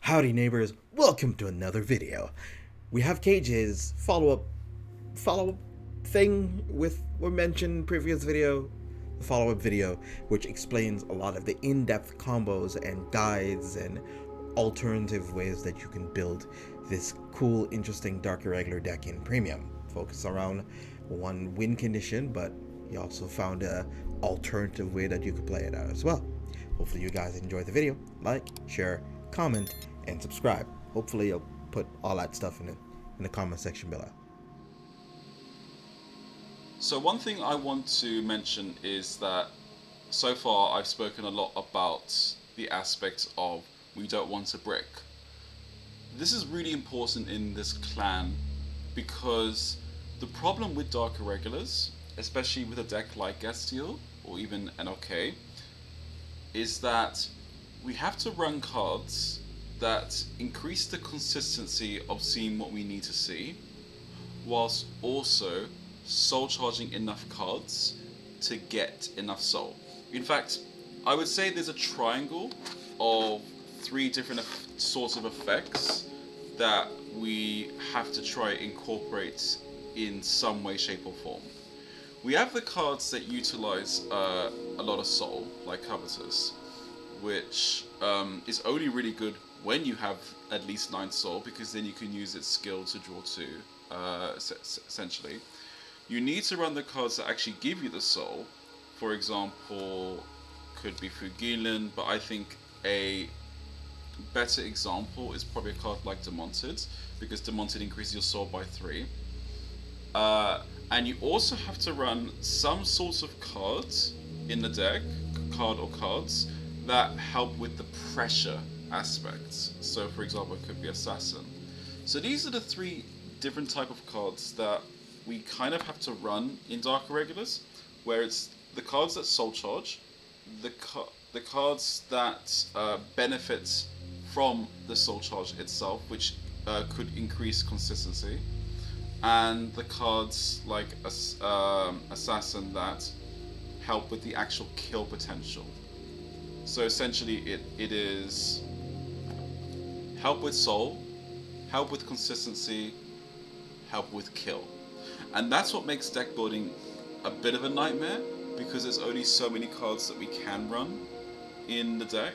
Howdy neighbors, welcome to another video. We have KJ's follow-up thing with what mentioned previous video, the follow-up video, which explains a lot of the in-depth combos and guides and alternative ways that you can build this cool, interesting Dark Irregular deck in Premium. Focus around one win condition, but you also found a alternative way that you could play it out as well. Hopefully you guys enjoy the video. Like, share, comment, and subscribe. Hopefully you'll put all that stuff in the comment section below. So one thing I want to mention is that so far I've spoken a lot about the aspects of we don't want to brick. This is really important in this clan because the problem with Dark Irregulars, especially with a deck like Gestiel or even NLK, is that we have to run cards that increase the consistency of seeing what we need to see, whilst also soul charging enough cards to get enough soul. In fact, I would say there's a triangle of three different sorts of effects that we have to try to incorporate in some way, shape or form. We have the cards that utilize a lot of soul, like Covetous, which is only really good when you have at least 9 soul, because then you can use its skill to draw 2, essentially. You need to run the cards that actually give you the soul. For example, could be Fugilin, but I think a better example is probably a card like Demonted, because Demonted increases your soul by 3. And you also have to run some sorts of cards in the deck, cards, that help with the pressure aspects. So for example, it could be Assassin. So these are the 3 different type of cards that we kind of have to run in Dark Irregulars, where it's the cards that soul charge, the cards that benefit from the soul charge itself, which could increase consistency, and the cards like Assassin that help with the actual kill potential. So essentially it is help with soul, help with consistency, help with kill. And that's what makes deck building a bit of a nightmare, because there's only so many cards that we can run in the deck.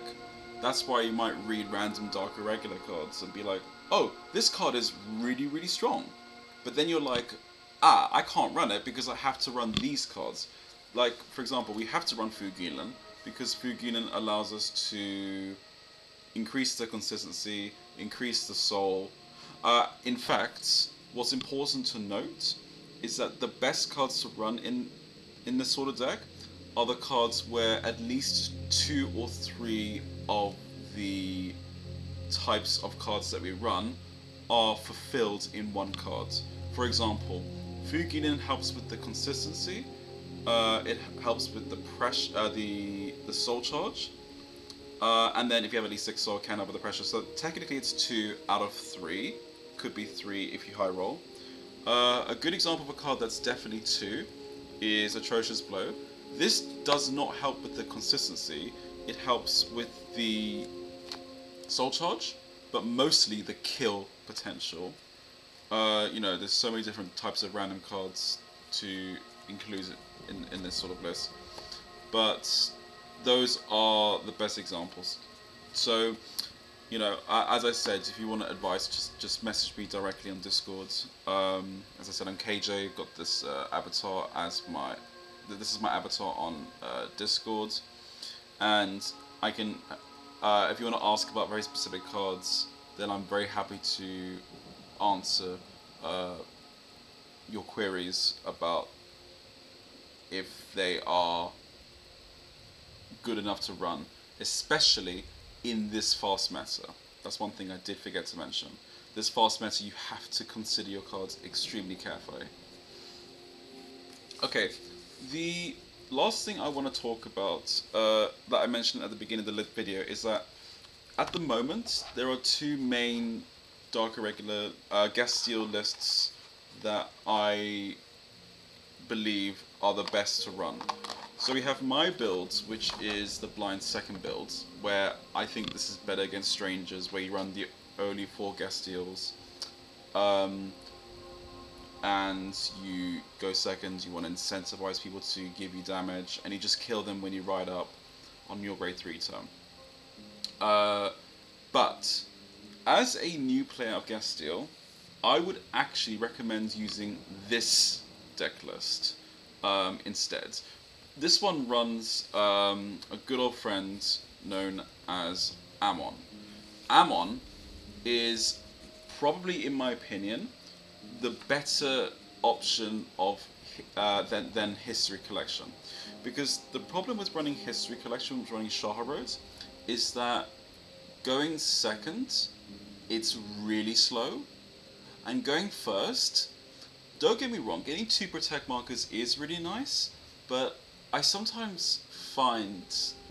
That's why you might read random Dark Irregular cards and be like, oh, this card is really, really strong. But then you're like, I can't run it because I have to run these cards. Like, for example, we have to run Fugilin, because Fugilin allows us to increase the consistency, increase the soul. In fact, what's important to note is that the best cards to run in this sort of deck are the cards where at least 2 or 3 of the types of cards that we run are fulfilled in one card. For example, Fugilin helps with the consistency. It helps with the pressure, the soul charge, and then if you have at least 6 soul, it can help with the pressure. So technically, it's 2 out of 3. Could be 3 if you high roll. A good example of a card that's definitely 2 is Atrocious Blow. This does not help with the consistency. It helps with the soul charge, but mostly the kill potential. There's so many different types of random cards to include in this sort of list, but those are the best examples. So, as I said, if you want advice, just message me directly on Discord. As I said, I'm KJ. Got this avatar as my. This is my avatar on Discord, and I can. If you want to ask about very specific cards, then I'm very happy to answer your queries about if they are good enough to run, especially in this fast meta. That's one thing I did forget to mention. This fast meta, you have to consider your cards extremely carefully. Okay, the last thing I want to talk about that I mentioned at the beginning of the video is that at the moment there are 2 main Dark Irregular Gestiel lists that I believe are the best to run. So we have my build, which is the blind second build, where I think this is better against strangers, where you run the only 4 Gastiles, and you go second. You want to incentivize people to give you damage, and you just kill them when you ride up on your grade 3 turn. But as a new player of Gastile, I would actually recommend using this deck list instead. This one runs a good old friend known as Amon. Amon is probably, in my opinion, the better option of than History Collection, because the problem with running History Collection, with running Shaha Road, is that going second, it's really slow, and going first, don't get me wrong, getting 2 protect markers is really nice, but I sometimes find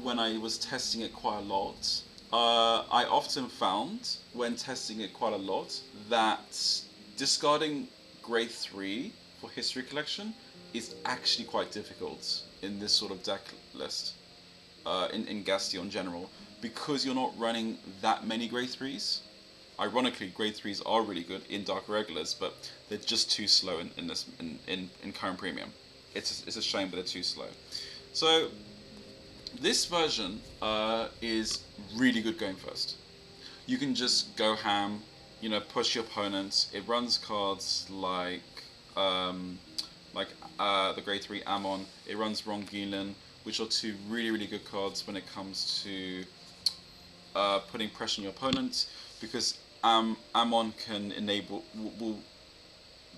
when I was testing it quite a lot, I often found when testing it quite a lot that discarding grade 3 for History Collection is actually quite difficult in this sort of deck list, in Gastile in general, because you're not running that many grade 3s. Ironically, grade 3s are really good in Dark Regulars, but they're just too slow in current premium. It's a shame that they're too slow. So this version is really good going first. You can just go ham, push your opponents. It runs cards like the grade 3 Amon. It runs Rongilin, which are 2 really, really good cards when it comes to putting pressure on your opponent, because Amon can will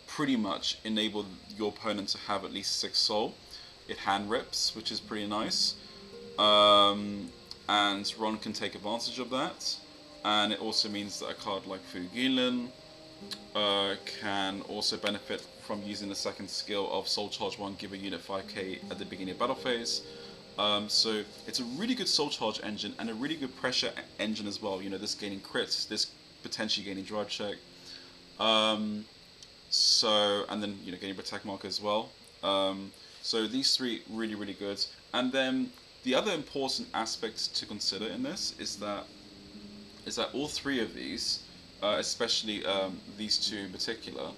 pretty much enable your opponent to have at least 6 soul. It hand rips, which is pretty nice, and Ron can take advantage of that. And it also means that a card like Fugilin can also benefit from using the second skill of Soul Charge 1, give a unit 5k at the beginning of battle phase. So it's a really good Soul Charge engine and a really good pressure engine as well. This gaining crits, this potentially gaining drive check. And then getting protect mark as well. So these 3 really, really good. And then the other important aspect to consider in this is that all 3 of these, especially these 2 in particular,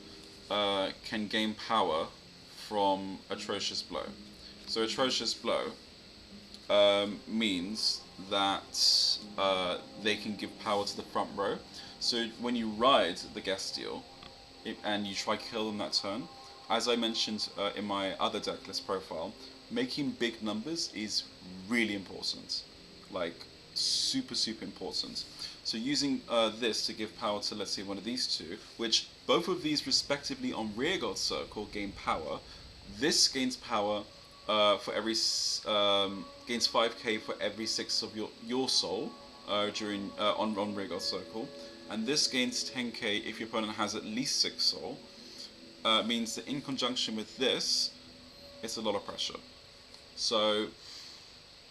can gain power from Atrocious Blow. So Atrocious Blow means that they can give power to the front row. So when you ride the Gastile and you try kill them that turn, as I mentioned in my other decklist profile, making big numbers is really important, like super, super important. So using this to give power to, let's say, one of these 2, which both of these respectively on Rearguard Circle gain power. This gains power for every gains 5k for every 6 of your soul during on Rearguard Circle, and this gains 10k if your opponent has at least 6 soul. Means that in conjunction with this, it's a lot of pressure. So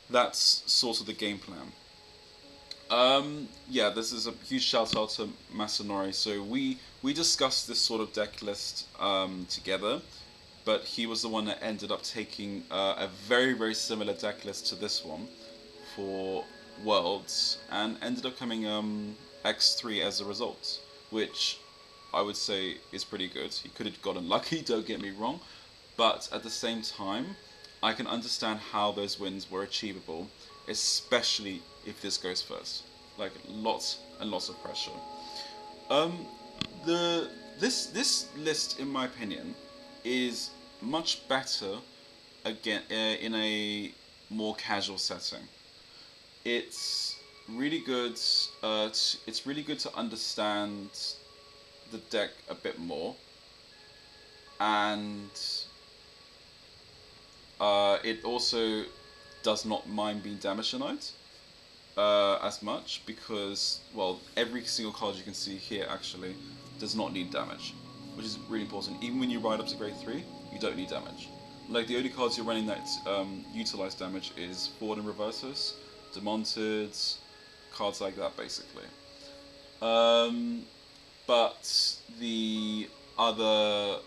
that's sort of the game plan. Yeah, this is a huge shout out to Masanori. So we discussed this sort of deck list together, but he was the one that ended up taking a very, very similar deck list to this one for Worlds, and ended up coming X3 as a result, which I would say is pretty good. He could have gotten lucky, don't get me wrong, but at the same time, I can understand how those wins were achievable, especially if this goes first. Like, lots and lots of pressure. This list, in my opinion, is much better again in a more casual setting. It's really good. It's really good to understand the deck a bit more, and it also does not mind being damage denied as much, because, well, every single card you can see here actually does not need damage, which is really important. Even when you ride up to grade 3, you don't need damage. Like, the only cards you're running that utilize damage is Forward and Reverses, Demonted, cards like that, basically. But the other...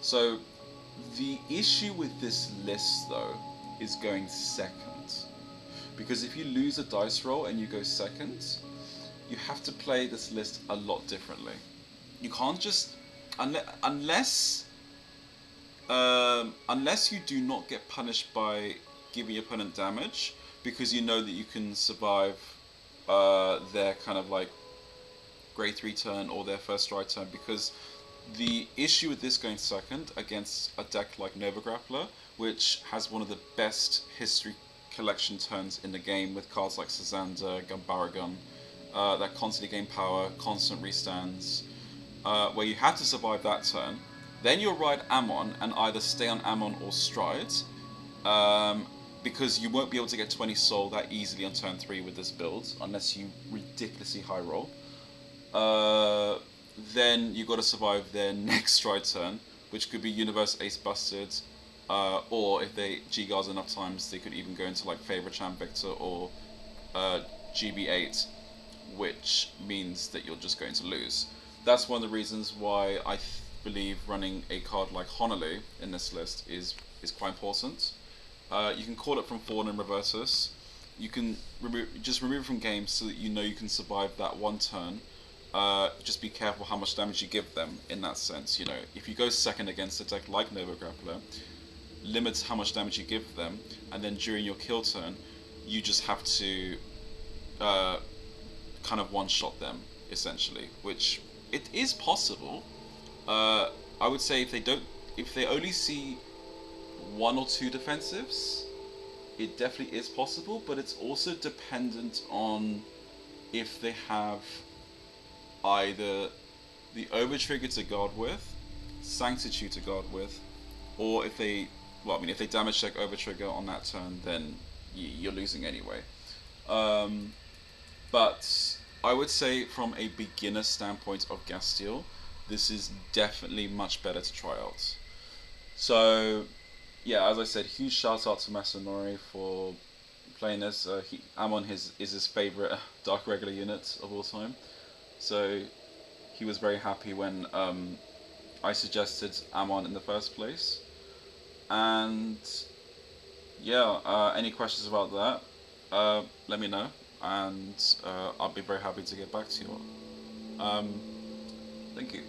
so The issue with this list, though, is going second. Because if you lose a dice roll and you go second, you have to play this list a lot differently. You can't just unless you do not get punished by giving your opponent damage, because you know that you can survive their kind of like grade 3 turn or their first strike turn. Because the issue with this going second against a deck like Nova Grappler, which has one of the best history collection turns in the game with cards like Sazanda, Gumbaragon, that constantly gain power, constant restands, where you have to survive that turn. Then you'll ride Amon and either stay on Amon or Stride, because you won't be able to get 20 soul that easily on turn 3 with this build, unless you ridiculously high roll. Then you got to survive their next Stride turn, which could be Universe Ace Busted, or if they G-Guards enough times, they could even go into like Favorite Champ Victor or GB8, which means that you're just going to lose. That's one of the reasons why I believe running a card like Honolulu in this list is quite important. You can call it from forward and reverse this. You can just remove it from games so that you know you can survive that one turn. Just be careful how much damage you give them in that sense. You know, if you go second against a deck like Nova Grappler, limits how much damage you give them, and then during your kill turn, you just have to kind of one-shot them essentially, which it is possible. I would say if they only see one or two defensives, it definitely is possible, but it's also dependent on if they have either the Overtrigger to guard with, Sanctitude to guard with, or if they damage check Overtrigger on that turn, then you're losing anyway. But I would say from a beginner standpoint of Gasteel, this is definitely much better to try out. So, yeah, as I said, huge shout out to Masanori for playing this. Amon is his favourite Dark Regular unit of all time. So, he was very happy when I suggested Amon in the first place. And, yeah, any questions about that, let me know. And I'll be very happy to get back to you all. Thank you.